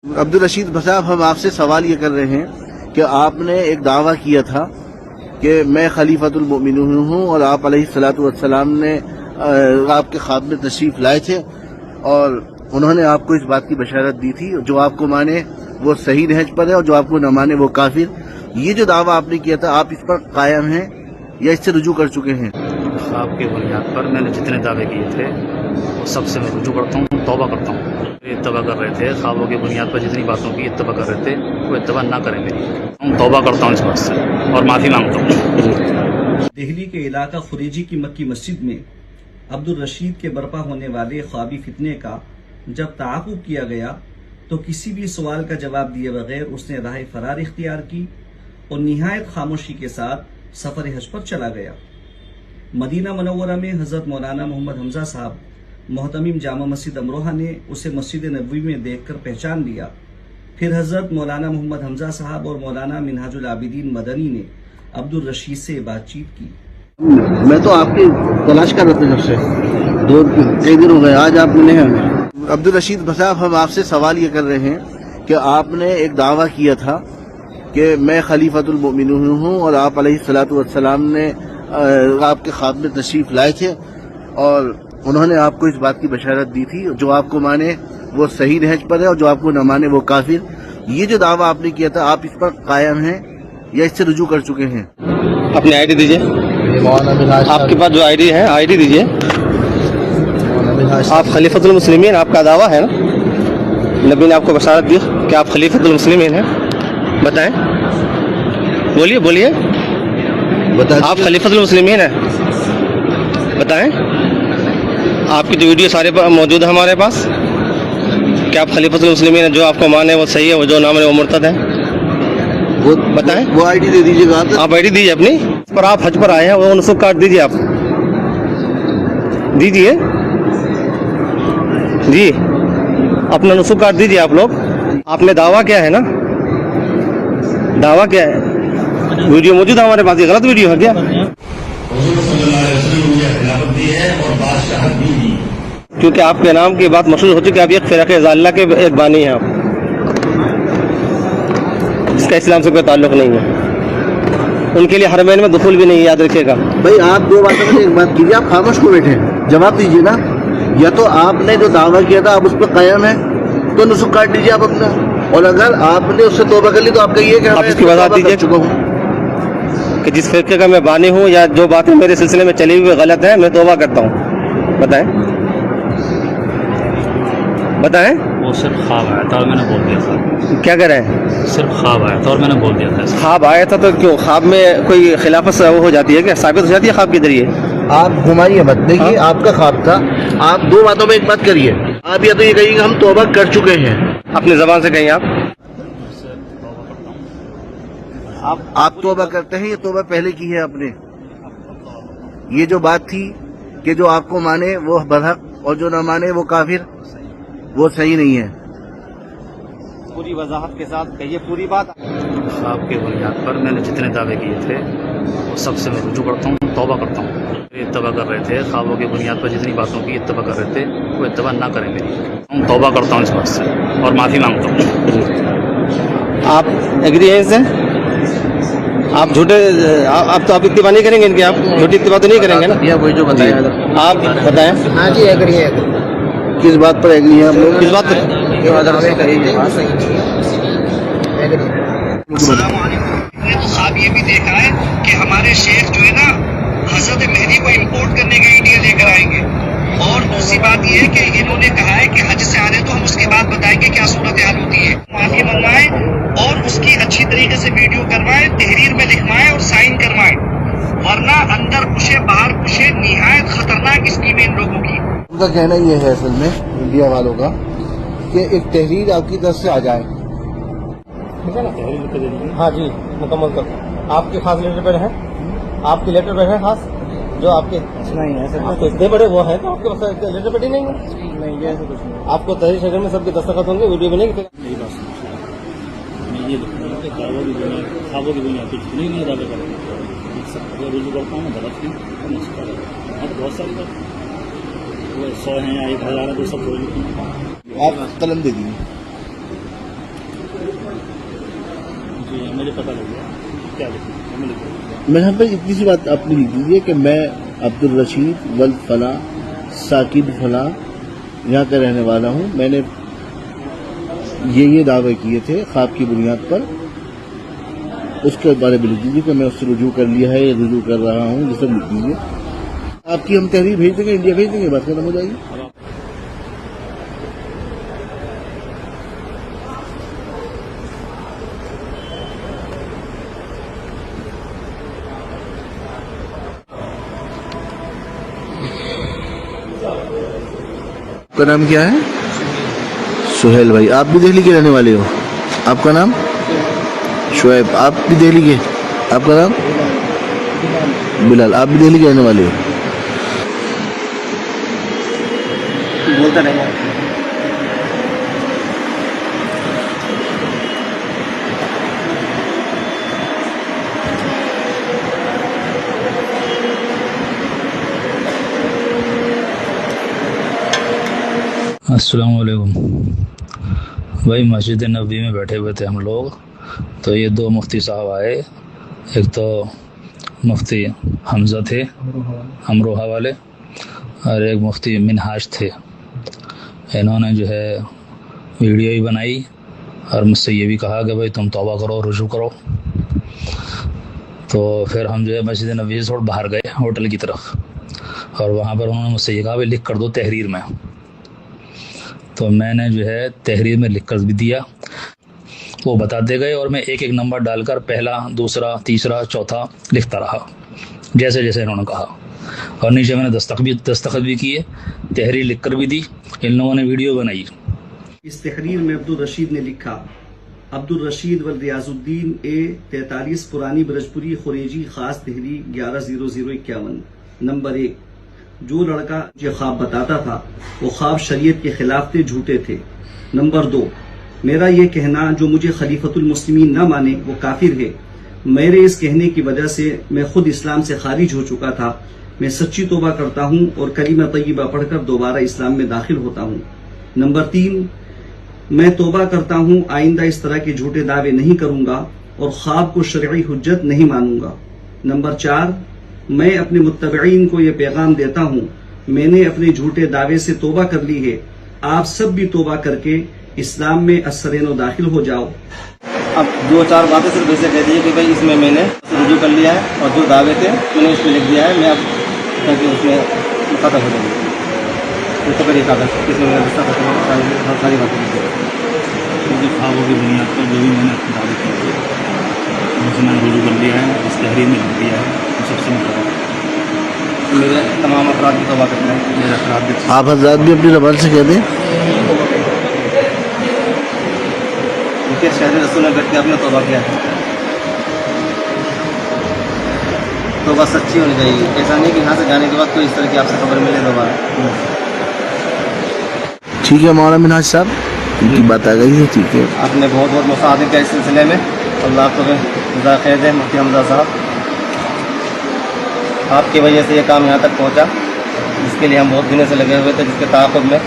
عبدالرشید صاحب، ہم آپ سے سوال یہ کر رہے ہیں کہ آپ نے ایک دعویٰ کیا تھا کہ میں خلیفۃ المؤمنین ہوں، اور آپ علیہ الصلوۃ والسلام نے آپ کے خواب میں تشریف لائے تھے اور انہوں نے آپ کو اس بات کی بشارت دی تھی، جو آپ کو مانے وہ صحیح نہج پر ہے اور جو آپ کو نہ مانے وہ کافر۔ یہ جو دعویٰ آپ نے کیا تھا، آپ اس پر قائم ہیں یا اس سے رجوع کر چکے ہیں؟ خواب کی بنیاد پر میں نے جتنے دعوے کیے تھے وہ سب سے میں رجوع کرتا ہوں، توبہ کرتا ہوں۔ اتباع کر رہے تھے خوابوں کی بنیاد پر جتنی باتوں کی اتباع کر رہے تھے وہ اتباع نہ کریں میری، توبہ کرتا ہوں اس بات سے اور معافی مانگتا ہوں۔ دہلی کے علاقہ خریجی کی مکی مسجد میں عبدالرشید کے برپا ہونے والے خوابی فتنے کا جب تعاقب کیا گیا تو کسی بھی سوال کا جواب دیے بغیر اس نے راہ فرار اختیار کی اور نہایت خاموشی کے ساتھ سفر حج پر چلا گیا۔ مدینہ منورہ میں حضرت مولانا محمد حمزہ صاحب محتمم جامع مسجد امروہہ نے اسے مسجد نبوی میں دیکھ کر پہچان لیا۔ پھر حضرت مولانا محمد حمزہ صاحب اور مولانا منہاج العابدین مدنی نے عبدالرشید سے بات چیت کی۔ میں تو آپ کی تلاش کر رہا تھا جب سے، ایک دن ہو گئے، آج آپ ملے ہیں ہمیں۔ عبدالرشید صاحب، ہم آپ سے سوال یہ کر رہے ہیں کہ آپ نے ایک دعویٰ کیا تھا کہ میں خلیفۃ المؤمنین ہوں، اور آپ علیہ الصلوۃ والسلام نے آپ کے خواب میں تشریف لائے تھے اور انہوں نے آپ کو اس بات کی بشارت دی تھی، جو آپ کو مانے وہ صحیح نہج پر ہے اور جو آپ کو نہ مانے وہ کافر۔ یہ جو دعویٰ آپ نے کیا تھا، آپ اس پر قائم ہیں یا اس سے رجوع کر چکے ہیں؟ اپنی آئی ڈی دیجیے، آپ کے پاس جو آئی ڈی ہے آئی ڈی دیجیے۔ آپ خلیفۃ المسلمین، آپ کا دعویٰ ہے نا، نبی نے آپ کو بشارت دی کہ آپ خلیفۃ المسلمین ہیں، بتائیں، بولیے بولیے، آپ خلیفۃ المسلمین ہیں، بتائیں۔ آپ کی جو ویڈیو سارے موجود ہے ہمارے پاس کہ آپ خلیفۃ المسلمین ہیں، جو آپ کو مانے وہ صحیح ہے، وہ جو نہ مانے وہ مرتد ہے، بتائیں۔ وہ آئی ڈی دے دیجیے گا، آپ آئی ڈی دیجیے اپنی، پر آپ حج پر آئے ہیں، وہ نسخ کارڈ دیجیے، آپ دیجیے جی، اپنا نسخ کارڈ دیجیے آپ لوگ۔ آپ نے دعویٰ کیا ہے نا، دعویٰ کیا ہے، ویڈیو موجود ہے ہمارے پاس، یہ غلط ویڈیو ہے کیا؟ کیونکہ آپ کے نام کی بات مشہور ہو چکی ہے، آپ ایک فرقہ ضالہ کے ایک بانی ہیں آپ، جس کا اسلام سے کوئی تعلق نہیں ہے، ان کے لیے حرمین میں دخول بھی نہیں ہے، یاد رکھیے گا۔ بھائی آپ دو باتوں میں ایک بات کیجیے، آپ خاموش کو بیٹھے، جواب دیجیے نا۔ یا تو آپ نے جو دعویٰ کیا تھا آپ اس پہ قائم ہیں تو نسخ کاٹ دیجیے آپ اپنا، اور اگر آپ نے اس سے توبہ کر لی تو آپ کہیے کہ آپ اس کی وضاحت دیجیے چکا ہوں کہ جس فرقے کا میں بانی ہوں یا جو باتیں میرے سلسلے میں چلی ہوئی غلط ہیں، میں توبہ کرتا ہوں، بتائیں بتائیں۔ وہ صرف خواب آیا تھا اور میں نے بول دیا تھا، کیا کر رہے ہیں؟ صرف خواب آیا تھا اور میں نے بول دیا تھا۔ خواب آیا تھا تو کیوں خواب میں کوئی خلافت وہ ہو جاتی ہے کیا، ثابت ہو جاتی ہے خواب کے ذریعے؟ آپ گھمائیے مت، دیکھیے آپ کا خواب تھا، آپ دو باتوں میں ایک بات کریے، آپ یا تو یہ کہیے کہ ہم توبہ کر چکے ہیں، اپنی زبان سے کہیں آپ توبہ کرتے ہیں یا توبہ پہلے کی ہے آپ نے؟ یہ جو بات تھی کہ جو آپ کو مانے وہ برحق اور جو نہ مانے وہ کافر، وہ صحیح نہیں ہے۔ پوری وضاحت کے ساتھ کہیے پوری بات۔ خواب کی بنیاد پر میں نے جتنے دعوے کیے تھے وہ سب سے میں رجوع کرتا ہوں، توبہ کرتا ہوں۔ اتباع کر رہے تھے خوابوں کی بنیاد پر جتنی باتوں کی اتباع کر رہے تھے وہ اتباع نہ کریں میری، توبہ کرتا ہوں اس بات سے اور معافی مانگتا ہوں۔ آپ ایگری ہیں اس سے؟ آپ جھوٹے، آپ تو آپ اتباع نہیں کریں گے ان کی، آپ جھوٹی اتباع تو نہیں کریں گے نا؟ یہ وہی جو بتایا آپ بتائیں ہاں جی، ایگری ہے۔ کس بات پر ایگری ہے آپ لوگ؟ کس بات پر؟ السلام علیکم۔ ہم نے تو خواب یہ بھی دیکھا ہے کہ ہمارے شیخ جو ہے نا حضرت مہدی کو امپورٹ کرنے کے انڈیا لے کر آئیں گے، اور دوسری بات یہ ہے کہ انہوں نے کہا ہے کہ حج سے آنے تو ہم اس کے بعد بتائیں گے کیا صورتحال ہوتی ہے، معافی منگوائیں اور اس کی اچھی طریقے سے ویڈیو کروائیں، تحریر میں لکھوائیں اور سائن کروائیں، ورنہ اندر کشے باہر کشے، نہایت خطرناک اسکیم ان لوگوں کی۔ ان کا کہنا یہ ہے اصل میں انڈیا والوں کا کہ ایک تحریر آپ کی طرف سے آ جائے۔ ہاں جی، مکمل کر آپ کے خاص لیٹر پیڈ ہیں، آپ کے لیٹر پیڈ ہیں خاص جو آپ کے نہیں ہے، آپ تو اتنے بڑے وہ ہیں تو آپ کے پاس لیٹر پیڈ ہی نہیں ہے؟ نہیں، یہ ایسا کچھ نہیں۔ آپ کو تحریر شہر میں سب کے دستخط ہوں گے، ویڈیو بنے گی۔ میری بات سنیے، میں یہ لکھوں گا کہ دعووں کی بنیاد، خوابوں کی بنیاد پہ جتنے بھی دعوے کریں گے رجوع کرتا ہوں، غلط کی تو بہت ساری بات، وہ 100 ہیں یا 1000 ہیں، تو سب آپ قلم دے دیجیے۔ مجھے پتہ لگ گیا کیا لکھنا ہے. میں یہاں پہ اتنی سی بات آپ نے لکھ دیجیے کہ میں عبدالرشید ولد فلاں ساکب فلاں یہاں کا رہنے والا ہوں. میں نے یہ دعوے کیے تھے خواب کی بنیاد پر. اس کے بارے میں لکھ دیجیے کہ میں اس سے رجوع کر لیا ہے یا رجوع کر رہا ہوں. یہ سب لکھ دیجیے. آپ کی ہم تحریر بھیج دیں گے, انڈیا بھیج دیں گے, بات ختم ہو جائے گی. آپ کا نام کیا ہے؟ سہیل بھائی. آپ بھی دہلی کے رہنے والے ہو؟ آپ کا نام شعیب. آپ بھی دہلی کے. آپ کا نام بلال. آپ بھی دہلی کے رہنے والے ہو؟ بولتا نہیں. السلام علیکم بھائی. مسجد نبوی میں بیٹھے ہوئے تھے ہم لوگ, تو یہ دو مفتی صاحب آئے. ایک تو مفتی حمزہ تھے امروہہ والے, اور ایک مفتی منہاج تھے. انہوں نے جو ہے ویڈیو ہی بنائی اور مجھ سے یہ بھی کہا کہ بھائی تم توبہ کرو, رجوع کرو. تو پھر ہم جو ہے مسجد نبوی سے تھوڑا باہر گئے ہوٹل کی طرف, اور وہاں پر انہوں نے مجھ سے یہ کہا بھائی لکھ کر دو تحریر میں. تو میں نے جو ہے تحریر میں لکھ کر بھی دیا. وہ بتاتے گئے اور میں ایک ایک نمبر ڈال کر پہلا, دوسرا, تیسرا, چوتھا لکھتا رہا جیسے جیسے انہوں نے کہا. اور نیچے میں نے دستخط بھی کیے, تحریر لکھ کر بھی دی. ان لوگوں نے ویڈیو بنائی. اس تحریر میں عبدالرشید نے لکھا: عبدالرشید والریاض الدین اے 43 پرانی برجپوری خوریجی خاص دہلی 110051. نمبر 1, جو لڑکا مجھے خواب بتاتا تھا وہ خواب شریعت کے خلاف تھے, جھوٹے تھے. نمبر 2, میرا یہ کہنا جو مجھے خلیفۃ المسلمین نہ مانے وہ کافر ہے. میرے اس کہنے کی وجہ سے میں خود اسلام سے خارج ہو چکا تھا. میں سچی توبہ کرتا ہوں اور کلمہ طیبہ پڑھ کر دوبارہ اسلام میں داخل ہوتا ہوں. نمبر 3, میں توبہ کرتا ہوں آئندہ اس طرح کے جھوٹے دعوے نہیں کروں گا اور خواب کو شرعی حجت نہیں مانوں گا. نمبر 4, میں اپنے متبعین کو یہ پیغام دیتا ہوں میں نے اپنے جھوٹے دعوے سے توبہ کر لی ہے. آپ سب بھی توبہ کر کے اسلام میں السرین و داخل ہو جاؤ. اب 2-4 باتیں صرف ایسے کہہ دیجیے کہ بھائی اس میں نے رجوع کر لیا ہے اور جو دعوے تھے میں نے اس میں لکھ دیا ہے. میں اب تاکہ اس میں ختم ہو جائے گی کاغذ اس میں ساری باتیں لکھ دیا. کیونکہ خوابوں کی بنیاد پر جو بھی میں نے دعوے کیے تھے اس میں نے رجوع کر دیا ہے, اس تحریر میں لکھ دیا ہے. سب سے میرے تمام افراد کی توبہ کرتے ہیں. میرے افراد بھی آپ حضرات بھی اپنی زبان سے کہہ دیں. شہر رسول میں بیٹھ کے آپ نے توبہ کیا ہے. توبہ سچی ہونی چاہیے. ایسا نہیں کہ یہاں سے جانے کے بعد کوئی اس طرح کی آپ سے خبر ملے دوبارہ. ٹھیک ہے مولانا منہاج صاحب, ان کی بات آ گئی ہے. ٹھیک ہے, آپ نے بہت بہت مساعدت کیا اس سلسلے میں. اللہ آپ کو جزائے خیر دے. مفتی حمزہ صاحب, آپ کی وجہ سے یہ کام یہاں تک پہنچا, جس کے لیے ہم بہت دنوں سے لگے ہوئے تھے, جس کے تعاقب میں